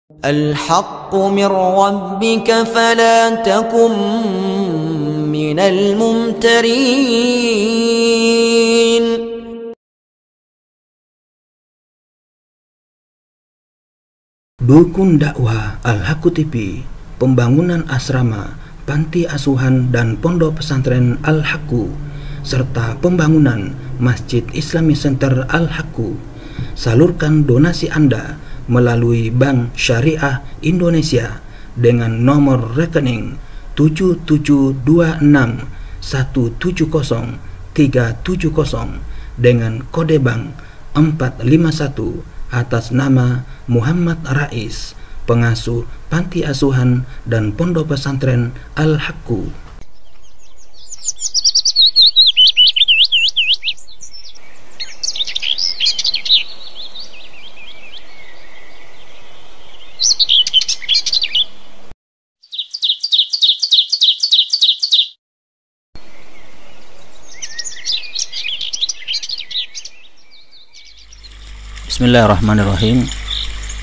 الحق من ربك فلا تكن من الممترين. Dukun dakwah Al-Haqqu TV, pembangunan asrama, panti asuhan dan pondok pesantren Al-Haqqu, serta pembangunan Masjid Islami Center Al-Haqqu. Salurkan donasi Anda melalui Bank Syariah Indonesia dengan nomor rekening 7726170370 dengan kode bank 451 atas nama Muhammad Rais, pengasuh panti asuhan dan pondok pesantren Al-Haqqu. Bismillahirrahmanirrahim.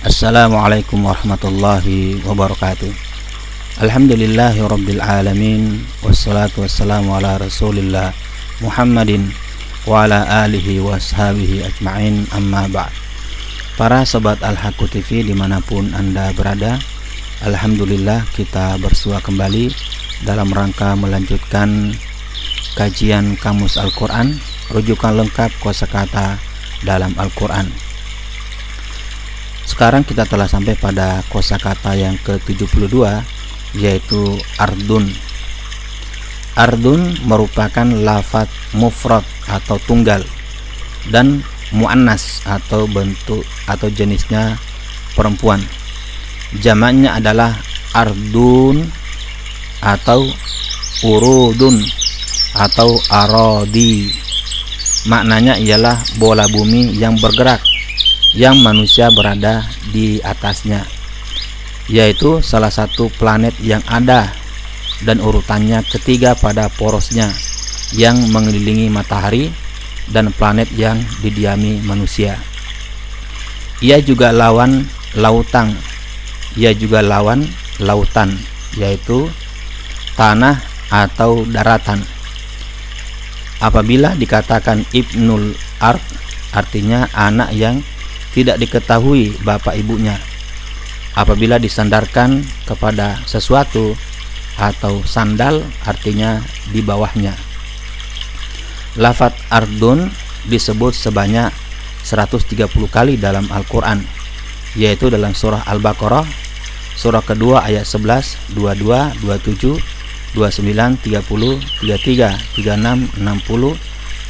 Assalamualaikum warahmatullahi wabarakatuh. Alhamdulillahi rabbil alamin, wassalatu wassalamu ala rasulillah Muhammadin wa ala alihi wa ashabihi ajma'in, amma ba'd. Para sobat Al-Haqqu TV dimanapun Anda berada, alhamdulillah kita bersua kembali dalam rangka melanjutkan kajian Kamus Al-Quran, rujukan lengkap kosakata dalam Al-Quran. Sekarang kita telah sampai pada kosakata yang ke-72, yaitu ardun. Ardun merupakan lafadz mufrad atau tunggal dan muannas atau bentuk atau jenisnya perempuan. Jamaknya adalah ardun atau urudun atau arodi. Maknanya ialah bola bumi yang bergerak, yang manusia berada di atasnya, yaitu salah satu planet yang ada dan urutannya ketiga pada porosnya, yang mengelilingi matahari dan planet yang didiami manusia. Ia juga lawan lautan, yaitu tanah atau daratan. Apabila dikatakan Ibnul Ard, artinya anak yang tidak diketahui bapak ibunya. Apabila disandarkan kepada sesuatu atau sandal, artinya di bawahnya. Lafadz ardun disebut sebanyak 130 kali dalam Al-Quran, yaitu dalam surah Al-Baqarah, surah kedua ayat 11, 22, 27, 29, 30, 33, 36, 60,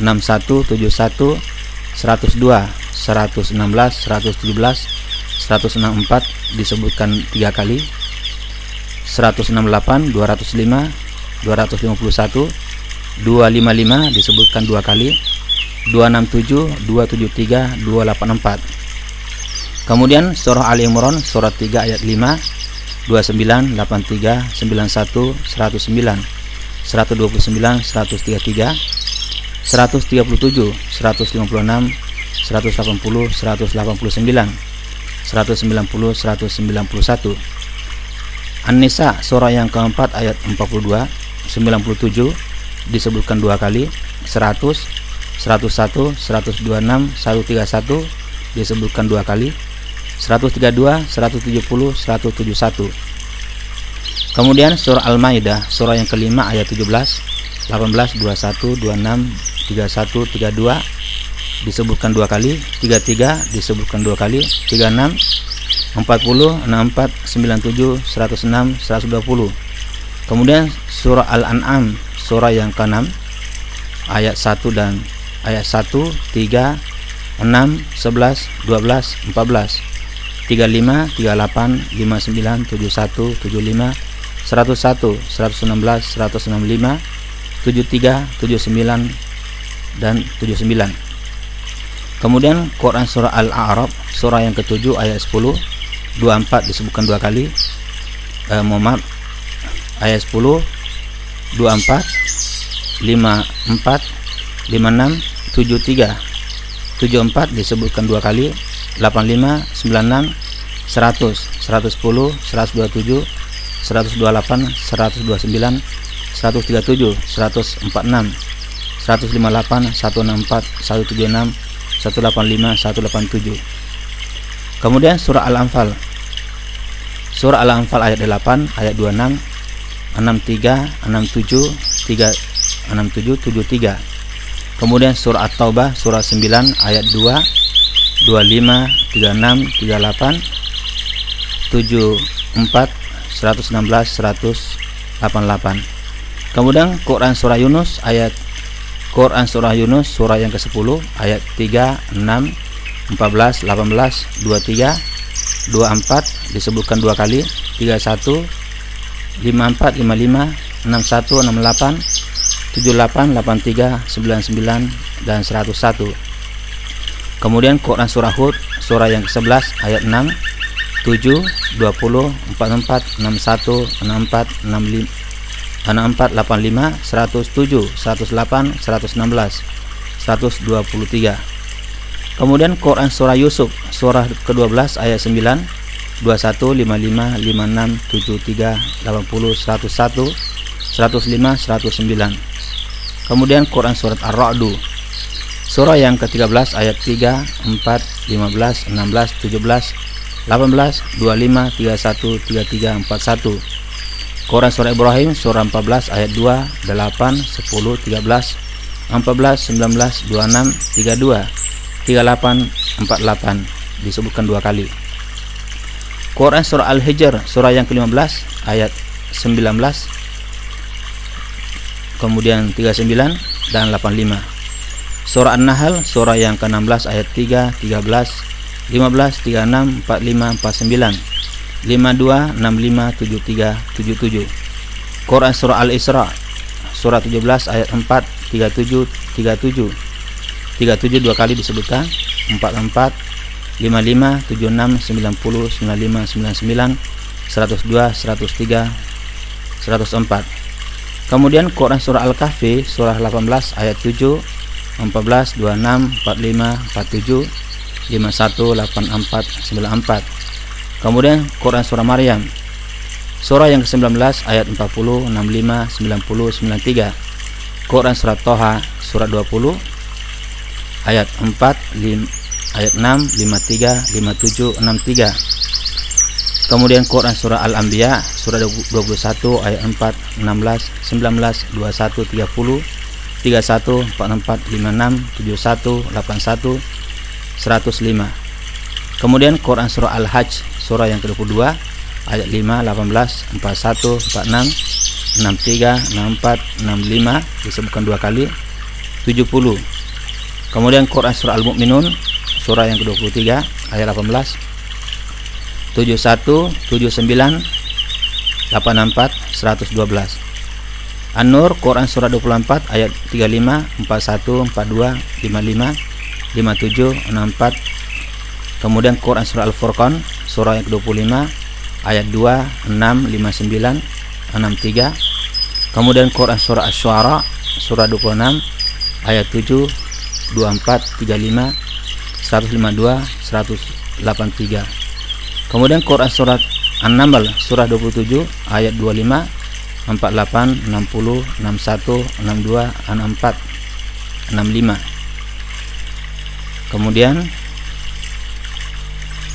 61, 71, 102, 116, 117, 164 disebutkan 3 kali, 168, 205, 251, 255 disebutkan 2 kali, 267, 273, 284. Kemudian surah Ali Imran surat 3 ayat 5, 29, 83, 91, 109, 129, 133, 137, 156, 180, 189, 190, 191. An-Nisa surah yang keempat ayat 42, 97 disebutkan 2 kali, 100, 101, 126, 131 disebutkan 2 kali, 132, 170, 171. Kemudian surah Al-Maidah surah yang kelima ayat 17, 18, 21, 26, 31, 32 disebutkan 2 kali, 33 disebutkan 2 kali, 36, 40, 64, 97, 106, 120. Kemudian surah Al-An'am surah yang ke-6 ayat 1 dan ayat 1, 3, 6, 11, 12, 14, 35, 38, 59, 71, 75, 101, 116, 165, 73, 79 dan 79. Kemudian Quran surah Al-A'raf surah yang ke-7 ayat 10, 24 disebutkan 2 kali, ayat 10, 24, 54, 56, 73, 74 disebutkan 2 kali, 85, 96, 100, 110, 127, 128, 129, 137, 146, 158, 164, 176, 185, 187. Kemudian surah Al-Anfal. Surah Al-Anfal ayat 8, ayat 26, 63, 67, 367, 73. Kemudian surah At-Taubah surah 9 ayat 2, 25, 36, 38, 74, 116, 188. Kemudian Quran surah Yunus surah yang ke-10 ayat 3, 6, 14, 18, 23, 24 disebutkan 2 kali, 31, 54, 55, 61, 68, 78, 83, 99 dan 101. Kemudian Quran surah Hud surah yang ke-11 ayat 6, 7, 20, 44, 61, 64, 65, 64, 85, 107, 108, 116, 123. Kemudian Quran surah Yusuf surah ke-12 ayat 9, 21, 55, 56, 73, 80, 101, 105, 109. Kemudian Quran surat Ar-Ra'du surah yang ke-13 ayat 3, 4, 15, 16, 17, 18, 25, 31, 33, 41. Quran surah Ibrahim surah 14 ayat 2, 8, 10, 13, 14, 19, 26, 32, 38, 48 disebutkan 2 kali. Quran surah Al-Hijr surah yang ke-15 ayat 19, kemudian 39 dan 85. Surah An-Nahl surah yang ke-16 ayat 3, 13, 15, 36, 45, 49, 52, 65, 73, 77. Quran surah Al-Isra surah 17 ayat 4, 37, 37, 37 2 kali disebutkan, 44, 55, 76, 90, 95, 99, 102, 103, 104. Kemudian Quran surah Al-Kahfi surah 18 ayat 7, 14, 26, 45, 47, 51, 84, 94. Kemudian Quran surah Maryam surah yang ke-19 ayat 40, 65, 90, 93. Quran surat Toha surat 20 ayat 4, ayat 6, 53, 57, 63. Kemudian Quran surah Al-Anbiya surah 21 ayat 4, 16, 19, 21, 30, 31, 44, 56, 71, 81, 105. Kemudian Quran surah Al-Hajj surah yang ke-22 ayat 5, 18, 41, 46, 63, 64, 65 disebutkan 2 kali, 70. Kemudian Quran surah Al-Mu'minun surah yang ke-23 ayat 18, 71, 79, 84, 112. An-Nur Quran surah 24 ayat 35, 41, 42, 55, 57, 64. Kemudian Quran surah Al-Furqan surah yang ke-25 ayat 2, 6, 59, 63. Kemudian Quran surah Asy-Syu'ara surah 26 ayat 7, 24, 35, 152, 183. Kemudian Quran surat An-Naml surah 27 ayat 25, 48, 60, 61, 62, 64, 65. Kemudian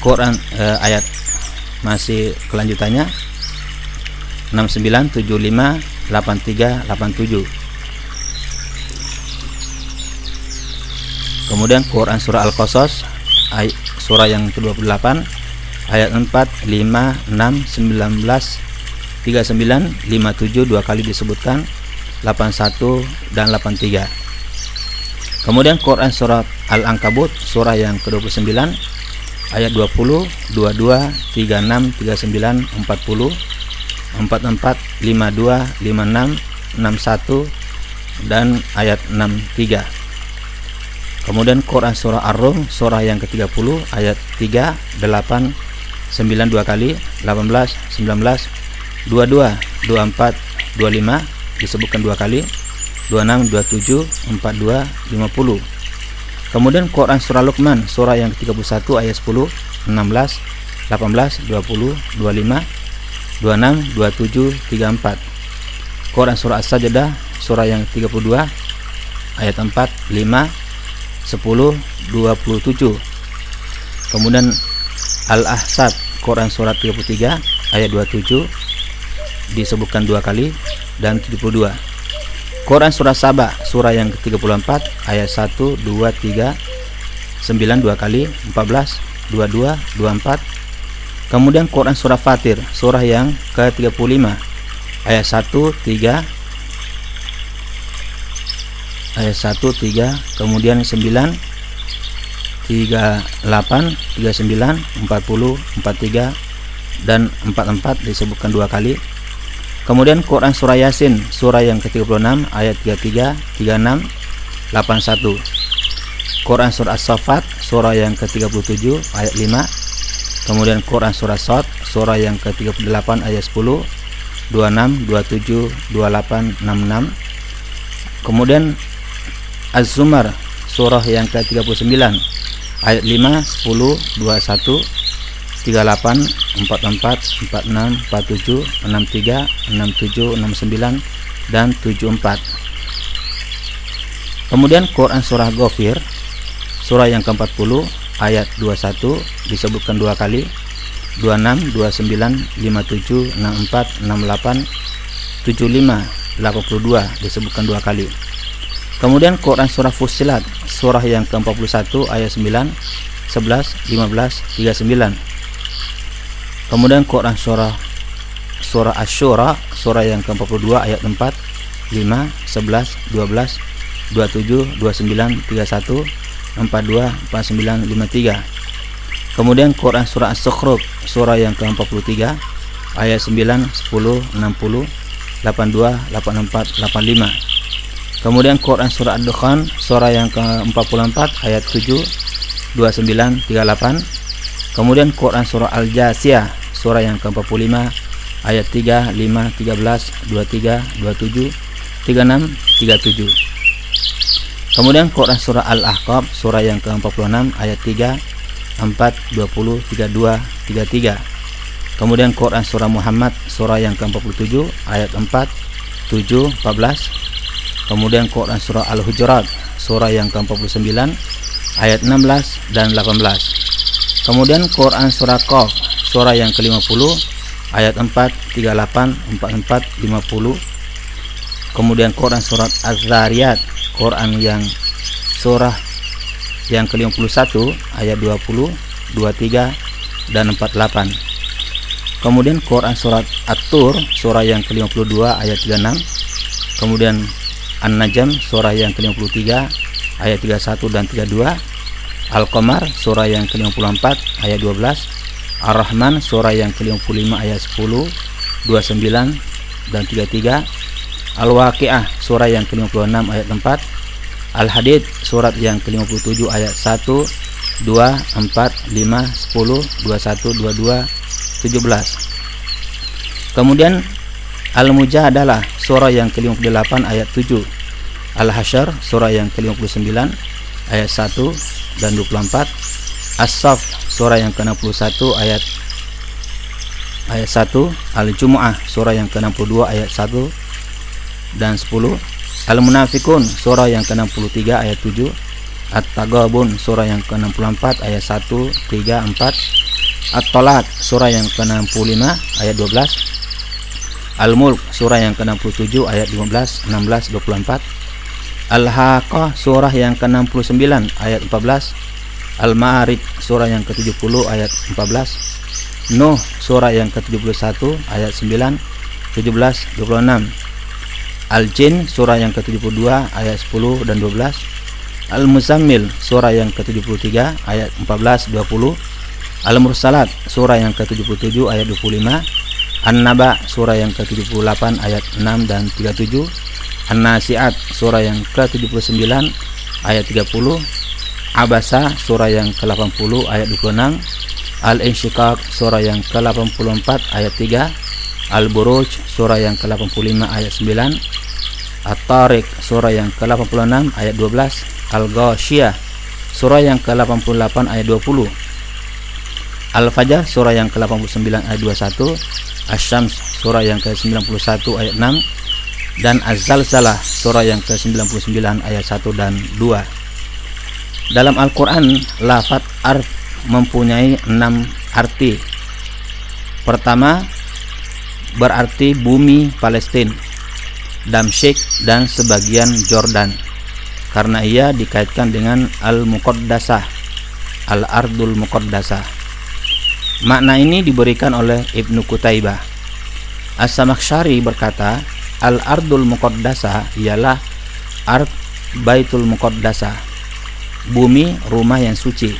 Quran ayat masih kelanjutannya 69, 75, 83, 87. Kemudian Quran surah Al-Qasas surah yang ke-28 ayat 4, 5, 6, 19, 39, 57 2 kali disebutkan, 81 dan 83. Kemudian Quran surat Al-Ankabut surah yang ke-29 ayat 20, 22, 36, 39, 40, 44, 52, 56, 61 dan ayat 63. Kemudian Quran surah Ar-Rum surah yang ke-30 ayat 3, 8, 9 2 kali, 18, 19, 22, 24, 25 disebutkan 2 kali, 26, 27, 42, 50. Kemudian Quran surah Luqman surah yang ke-31 ayat 10, 16, 18, 20, 25, 26, 27, 34. Quran surah As-Sajdah surah yang 32 ayat 4, 5, 10, 27. Kemudian Al-Ahzab Quran surat 33 ayat 27 disebutkan 2 kali dan 72. Quran surah Saba surah yang ke-34 ayat 1, 2, 3, 9 2 kali, 14, 22, 24. Kemudian Quran surah Fatir surah yang ke-35 ayat 1, 3, ayat 1, 3, kemudian 9, 38, 39, 40, 43 dan 44 disebutkan 2 kali. Kemudian Quran surah Yasin surah yang ke-36 ayat 33, 36, 81. Quran surah As-Saffat surah yang ke-37 ayat 5. Kemudian Quran surah Shad surah yang ke-38 ayat 10, 26, 27, 28, 66. Kemudian Az-Zumar surah yang ke-39 ayat 5, 10, 21, 38, 44, 46, 47, 63, 67, 69 dan 74. Kemudian Quran surah Ghafir surah yang ke-40 ayat 21 disebutkan 2 kali, 26, 29, 57, 64, 68, 75, 82 disebutkan 2 kali. Kemudian Quran surah Fussilat surah yang ke-41 ayat 9, 11, 15, 39. Kemudian Quran surah Asy-Syura surah yang ke-42 ayat 4, 5, 11, 12, 27, 29, 31, 42, 49, 53. Kemudian Quran surah As-Zukhruf surah yang ke-43 ayat 9, 10, 60, 82, 84, 85. Kemudian Quran surah Ad-Dukhan surah yang ke-44 ayat 7, 29, 38. Kemudian Quran surah Al-Jasiyah surah yang ke-45 ayat 3, 5, 13, 23, 27, 36, 37. Kemudian Quran surah Al-Ahqaf surah yang ke-46 ayat 3, 4, 20, 32, 33. Kemudian Quran surah Muhammad surah yang ke-47 ayat 4, 7, 14. Kemudian Quran surah Al-Hujurat surah yang ke-49 ayat 16 dan 18. Kemudian Quran surah Qaf surah yang ke-50 ayat 4, 38, 44, 50. Kemudian Quran surat Az-Zariyat Quran yang surah yang ke-51 ayat 20, 23 dan 48. Kemudian Quran surat At-Tur surah yang ke-52 ayat 36. Kemudian An-Najm surah yang ke-53 ayat 31 dan 32. Al-Qamar surah yang ke-54 ayat 12. Ar-Rahman surah yang ke-55 ayat 10, 29 dan 33. Al-Waqiah surah yang ke-56 ayat 4. Al-Hadid surat yang ke-57 ayat 1, 2, 4, 5, 10, 21, 22, 17. Kemudian Al-Mujadalah surah yang ke-58 ayat 7. Al-Hasyr surah yang ke-59 ayat 1 dan 24. As-Saff surah yang ke-61 ayat 1. Al-Jumu'ah surah yang ke-62 ayat 1 dan 10. Al-Munafikun surah yang ke-63 ayat 7. At-Taghabun surah yang ke-64 ayat 1, 3, 4. At-Talaq surah yang ke-65 ayat 12. Al-Mulk surah yang ke-67 ayat 15, 16, 24. Al-Haqqah surah yang ke-69 ayat 14. Al-Ma'arij surah yang ke-70 ayat 14. Nuh surah yang ke-71 ayat 9, 17, 26. Al-Jin surah yang ke-72 ayat 10 dan 12. Al-Muzammil surah yang ke-73 ayat 14, 20. Al-Mursalat surah yang ke-77 ayat 25. An-Naba surah yang ke-78 ayat 6 dan 37. An-Nasi'at surah yang ke-79 ayat 30. Abasa surah yang ke-80 ayat 26. Al-Insyiqaq surah yang ke-84 ayat 3. Al-Buruj surah yang ke-85 ayat 9. At-Tariq surah yang ke-86 ayat 12. Al-Ghasyiyah surah yang ke-88 ayat 20. Al-Fajr surah yang ke-89 ayat 21, Asy-Syams surah yang ke-91 ayat 6, dan Az-Zalzalah surah yang ke-99 ayat 1 dan 2. Dalam Al-Quran, lafaz ard mempunyai 6 arti. Pertama, berarti bumi Palestina, Damsyik dan sebagian Jordan, karena ia dikaitkan dengan Al-Muqaddasah, Al-Ardul Muqaddasah. Makna ini diberikan oleh Ibnu Qutaibah. As-Samakhsyari berkata, Al-Ardul Muqaddasah ialah Ard Baitul Muqaddasah, bumi rumah yang suci,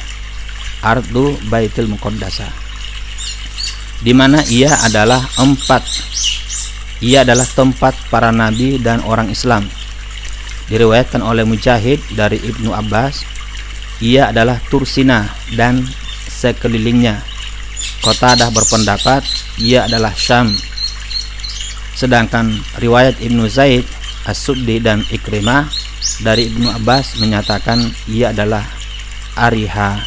Ardu Baitul Muqaddasah, di mana ia adalah tempat para nabi dan orang Islam. Diriwayatkan oleh Mujahid dari Ibnu Abbas, ia adalah Tursina dan sekelilingnya. Qatadah berpendapat ia adalah Syam. Sedangkan riwayat Ibnu Zaid, As-Suddi dan Ikrimah dari Ibnu Abbas menyatakan ia adalah Ariha.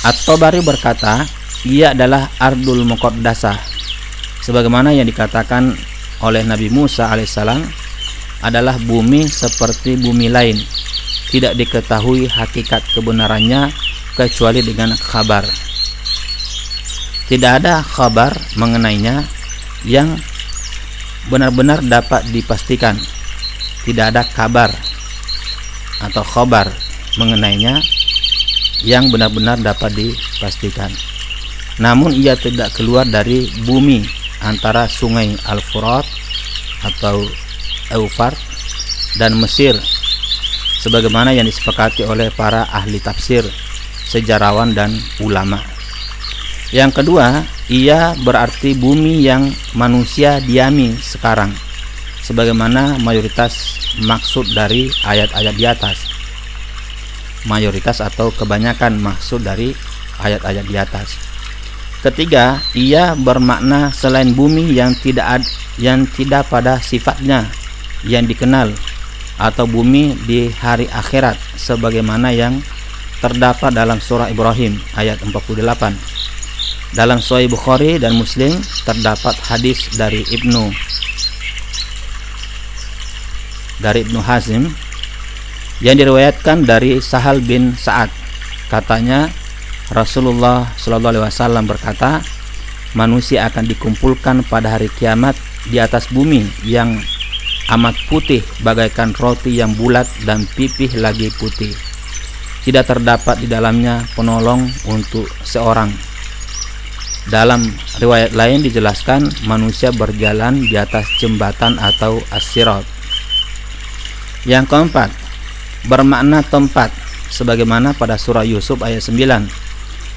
At-Tabari berkata ia adalah Ardul Muqaddasah, sebagaimana yang dikatakan oleh Nabi Musa alaihissalam, adalah bumi seperti bumi lain, tidak diketahui hakikat kebenarannya kecuali dengan khabar. Tidak ada khabar mengenainya yang benar-benar dapat dipastikan. Tidak ada kabar atau khabar mengenainya yang benar-benar dapat dipastikan. Namun ia tidak keluar dari bumi antara sungai Al-Furat atau Eufrat dan Mesir, sebagaimana yang disepakati oleh para ahli tafsir, sejarawan dan ulama. Yang kedua, ia berarti bumi yang manusia diami sekarang, sebagaimana mayoritas maksud dari ayat-ayat di atas. Mayoritas atau kebanyakan maksud dari ayat-ayat di atas. Ketiga, ia bermakna selain bumi yang tidak pada sifatnya yang dikenal, atau bumi di hari akhirat, sebagaimana yang terdapat dalam surah Ibrahim ayat 48. Dalam Sahih Bukhari dan Muslim terdapat hadis dari Ibnu Hazim yang diriwayatkan dari Sahal bin Sa'ad. Katanya Rasulullah SAW berkata, manusia akan dikumpulkan pada hari kiamat di atas bumi yang amat putih bagaikan roti yang bulat dan pipih lagi putih. Tidak terdapat di dalamnya penolong untuk seorang. Dalam riwayat lain dijelaskan manusia berjalan di atas jembatan atau as-sirat. Yang keempat, bermakna tempat, sebagaimana pada surah Yusuf ayat 9.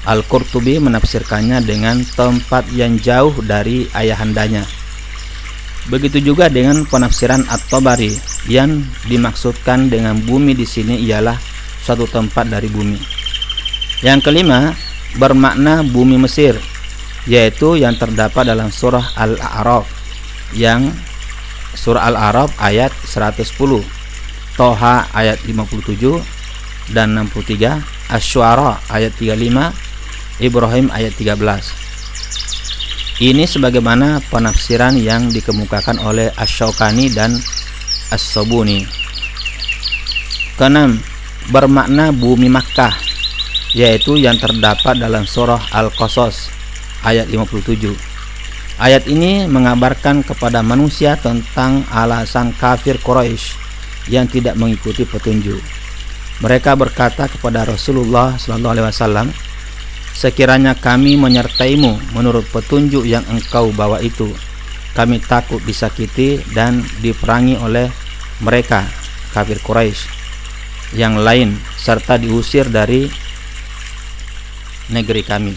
Al-Qurtubi menafsirkannya dengan tempat yang jauh dari ayahandanya. Begitu juga dengan penafsiran At-Tabari, yang dimaksudkan dengan bumi di sini ialah suatu tempat dari bumi. Yang kelima, bermakna bumi Mesir, yaitu yang terdapat dalam surah Al-A'raf, yang surah Al-A'raf ayat 110, Toha ayat 57 dan 63, Asy-Syu'ara ayat 35, Ibrahim ayat 13. Ini sebagaimana penafsiran yang dikemukakan oleh Asy-Syaukani dan As-Sabuni. Keenam, bermakna bumi Makkah, yaitu yang terdapat dalam surah Al-Qasas ayat 57. Ayat ini mengabarkan kepada manusia tentang alasan kafir Quraisy yang tidak mengikuti petunjuk. Mereka berkata kepada Rasulullah SAW, sekiranya kami menyertaimu menurut petunjuk yang engkau bawa itu, kami takut disakiti dan diperangi oleh mereka, kafir Quraisy yang lain, serta diusir dari negeri kami.